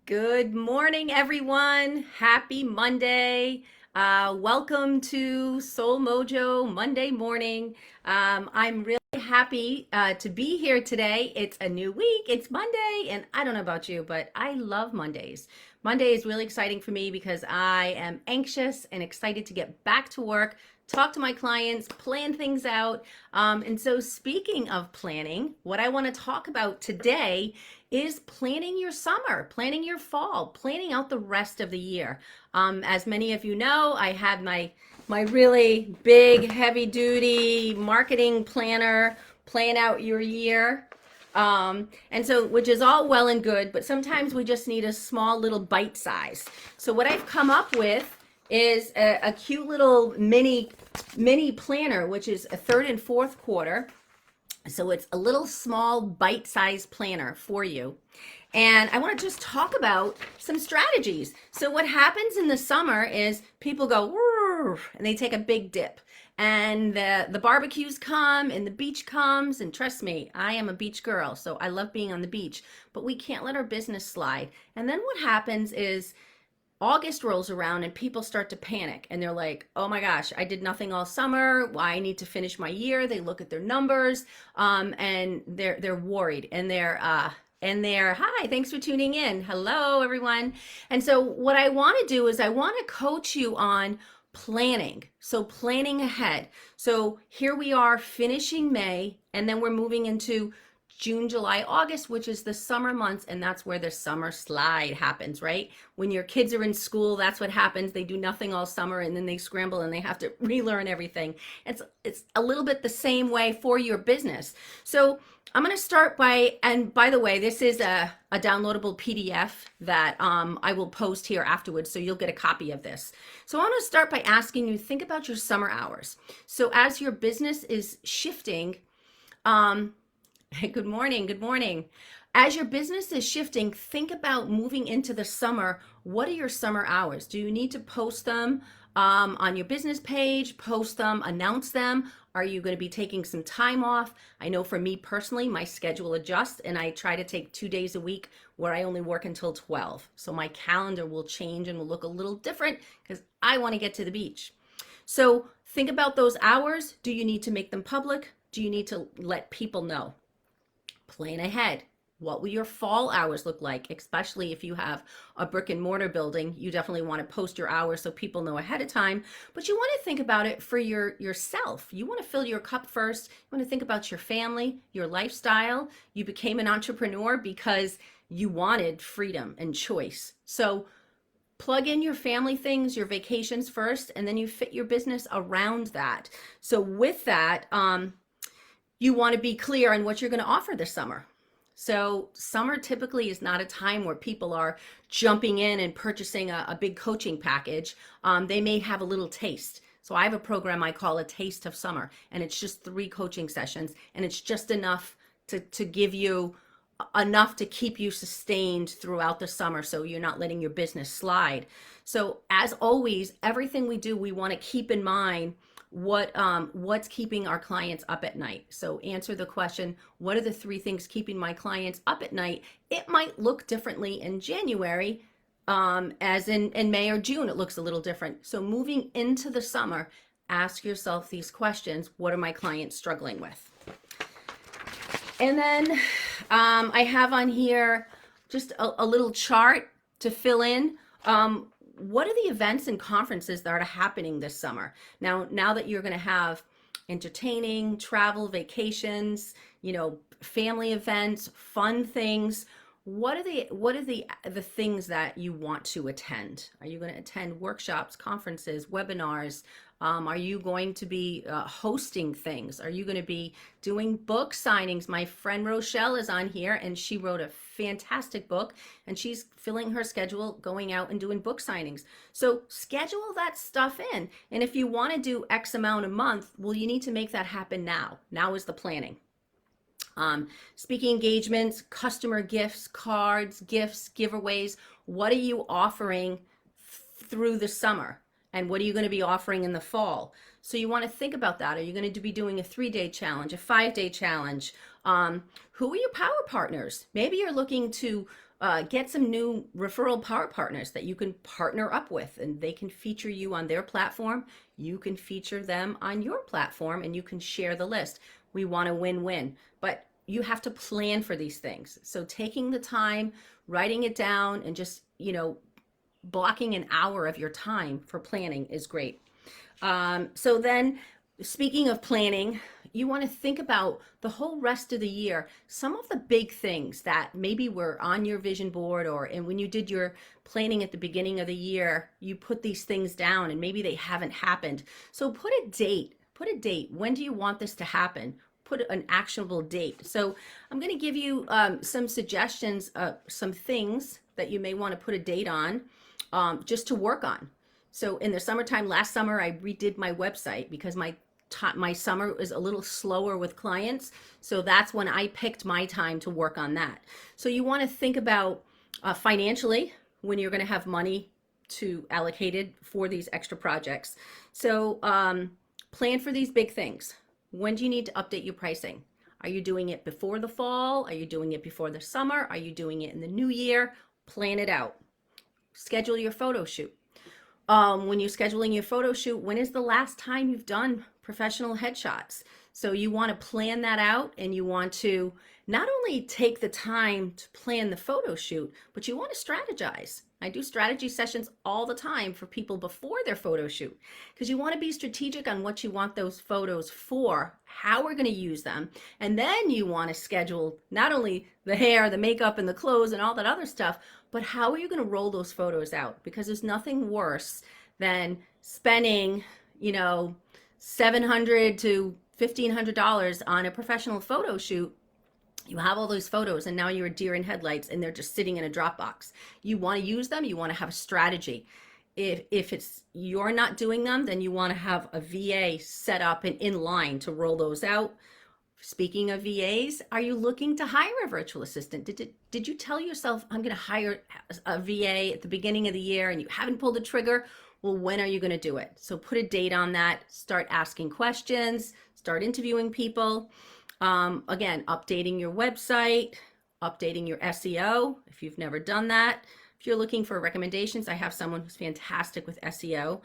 Good morning, everyone. Happy Monday. Welcome to Soul Mojo Monday morning. I'm really happy to be here today. It's a new week, it's Monday, and I don't know about you, but I love Mondays. Monday is really exciting for me because I am anxious and excited to get back to work, talk to my clients, plan things out. And so, speaking of planning, what I want to talk about today is planning your summer, planning your fall, planning out the rest of the year. As many of you know, I had my really big, heavy duty marketing planner plan out your year. And so, which is all well and good, but sometimes we just need a small little bite size. So what I've come up with is a cute little mini planner, which is a third and fourth quarter. So it's a little small bite-sized planner for you. And I want to just talk about some strategies. So what happens in the summer is people go, and they take a big dip. And the barbecues come and the beach comes. And trust me, I am a beach girl, so I love being on the beach. But we can't let our business slide. And then what happens is August rolls around and people start to panic and they're like, oh my gosh, I did nothing all summer. Well, I need to finish my year. They look at their numbers and they're worried and they're hi, thanks for tuning in. Hello, everyone. And so what I want to do is I want to coach you on planning. So planning ahead. So here we are finishing May and then we're moving into June, July, August, which is the summer months, and that's where the summer slide happens, right? When your kids are in school, that's what happens. They do nothing all summer and then they scramble and they have to relearn everything. It's a little bit the same way for your business. So I'm going to start and by the way, this is a downloadable PDF that I will post here afterwards, so you'll get a copy of this. So I want to start by asking you, think about your summer hours. So as your business is shifting, good morning. Good morning. As your business is shifting, think about moving into the summer. What are your summer hours? Do you need to post them on your business page, post them, announce them? Are you going to be taking some time off? I know for me personally, my schedule adjusts and I try to take 2 days a week where I only work until 12. So my calendar will change and will look a little different because I want to get to the beach. So think about those hours. Do you need to make them public? Do you need to let people know? Plan ahead. What will your fall hours look like? Especially if you have a brick and mortar building, you definitely want to post your hours so people know ahead of time. But you want to think about it for yourself. You want to fill your cup first. You want to think about your family, your lifestyle. You became an entrepreneur because you wanted freedom and choice. So plug in your family things, your vacations first, and then you fit your business around that. So with that, you want to be clear on what you're going to offer this summer. So summer typically is not a time where people are jumping in and purchasing a big coaching package. They may have a little taste. So I have a program I call a Taste of Summer, and it's just 3 coaching sessions, and it's just enough to give you enough to keep you sustained throughout the summer so you're not letting your business slide. So as always, everything we do, we want to keep in mind what's keeping our clients up at night. So answer the question, what are the 3 things keeping my clients up at night? It might look differently in January as in May or June, it looks a little different. So moving into the summer, ask yourself these questions. What are my clients struggling with? And then I have on here just a little chart to fill in. What are the events and conferences that are happening this summer? Now that you're going to have entertaining, travel, vacations, family events, fun things, what are the things that you want to attend? Are you going to attend workshops, conferences, webinars? Are you going to be hosting things? Are you going to be doing book signings? My friend Rochelle is on here and she wrote a fantastic book and she's filling her schedule going out and doing book signings. So schedule that stuff in. And if you want to do X amount a month, well, you need to make that happen now. Now is the planning. Speaking engagements, customer gifts, cards, gifts, giveaways. What are you offering through the summer? And what are you going to be offering in the fall? So you want to think about that. Are you going to be doing a 3-day challenge, a 5-day challenge? Who are your power partners? Maybe you're looking to Get some new referral power partners that you can partner up with, and they can feature you on their platform. You can feature them on your platform, and you can share the list. We want a win-win, but you have to plan for these things. So taking the time, writing it down, and just, blocking an hour of your time for planning is great. So then, speaking of planning, you want to think about the whole rest of the year. Some of the big things that maybe were on your vision board, and when you did your planning at the beginning of the year, you put these things down and maybe they haven't happened. So put a date. When do you want this to happen? Put an actionable date. So I'm going to give you some suggestions, some things that you may want to put a date on, just to work on. So in the summertime, last summer, I redid my website because my summer is a little slower with clients. So that's when I picked my time to work on that. So you want to think about financially when you're going to have money to allocated for these extra projects. So plan for these big things. When do you need to update your pricing? Are you doing it before the fall? Are you doing it before the summer? Are you doing it in the new year? Plan it out. Schedule your photo shoot. When you're scheduling your photo shoot, when is the last time you've done professional headshots? So you want to plan that out, and you want to not only take the time to plan the photo shoot, but you want to strategize. I do strategy sessions all the time for people before their photo shoot, because you want to be strategic on what you want those photos for, how we're going to use them, and then you want to schedule not only the hair, the makeup, and the clothes and all that other stuff, but how are you going to roll those photos out? Because there's nothing worse than spending, $700 to $1,500 on a professional photo shoot. You have all those photos and now you're a deer in headlights and they're just sitting in a Dropbox. You want to use them. You want to have a strategy. If it's you're not doing them, then you want to have a VA set up and in line to roll those out. Speaking of VAs, are you looking to hire a virtual assistant? Did you tell yourself, I'm going to hire a VA at the beginning of the year, and you haven't pulled the trigger? Well, when are you going to do it? So put a date on that. Start asking questions. Start interviewing people. Again, updating your website, updating your SEO if you've never done that. If you're looking for recommendations, I have someone who's fantastic with SEO.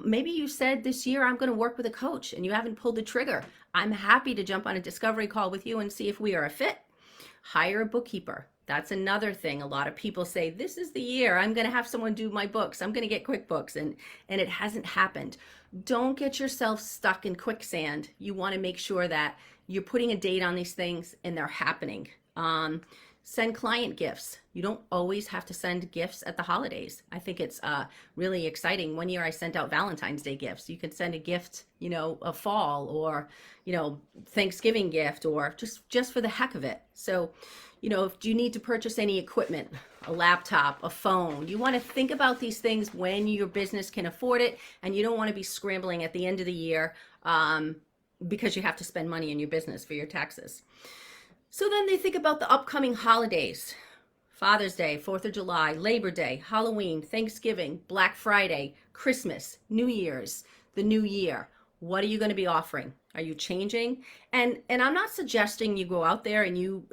Maybe you said this year I'm going to work with a coach and you haven't pulled the trigger. I'm happy to jump on a discovery call with you and see if we are a fit. Hire a bookkeeper. That's another thing. A lot of people say, this is the year I'm going to have someone do my books. I'm going to get QuickBooks, and it hasn't happened. Don't get yourself stuck in quicksand. You want to make sure that you're putting a date on these things and they're happening. Send client gifts. You don't always have to send gifts at the holidays. I think it's really exciting. One year I sent out Valentine's Day gifts. You could send a gift, a fall or, Thanksgiving gift, or just for the heck of it. So, if you need to purchase any equipment, a laptop, a phone, you want to think about these things when your business can afford it, and you don't want to be scrambling at the end of the year because you have to spend money in your business for your taxes. So then they think about the upcoming holidays: Father's Day, 4th of July, Labor Day, Halloween, Thanksgiving, Black Friday, Christmas, New Year's, the new year. What are you going to be offering? Are you changing? And I'm not suggesting you go out there and you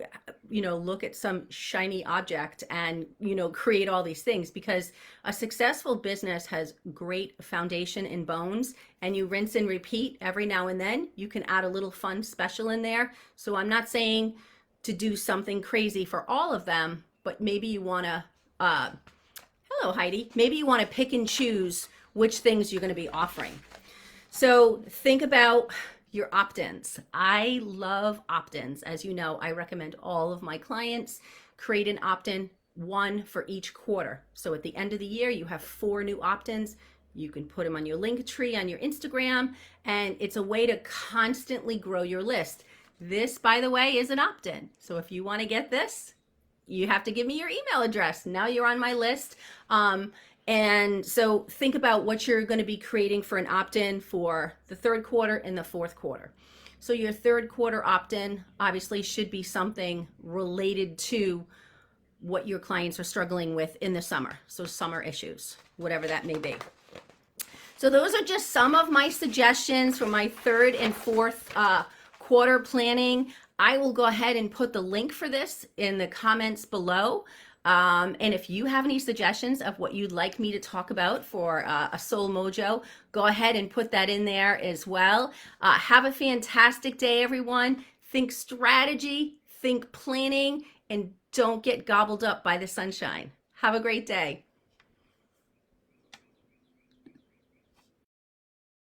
look at some shiny object and, create all these things, because a successful business has great foundation and bones, and you rinse and repeat every now and then. You can add a little fun special in there. So I'm not saying to do something crazy for all of them, but maybe you want to, hello, Heidi. Maybe you want to pick and choose which things you're going to be offering. So think about your opt-ins. I love opt-ins. As you know, I recommend all of my clients create an opt-in, one for each quarter. So at the end of the year, you have 4 new opt-ins. You can put them on your link tree on your Instagram, and it's a way to constantly grow your list. This, by the way, is an opt-in. So if you want to get this, you have to give me your email address. Now you're on my list. And so think about what you're going to be creating for an opt-in for the 3rd quarter and the 4th quarter. So your 3rd quarter opt-in obviously should be something related to what your clients are struggling with in the summer. So summer issues, whatever that may be. So those are just some of my suggestions for my 3rd and 4th quarter planning. I will go ahead and put the link for this in the comments below. And if you have any suggestions of what you'd like me to talk about for a Soul Mojo, go ahead and put that in there as well. Have a fantastic day, everyone. Think strategy, think planning, and don't get gobbled up by the sunshine. Have a great day.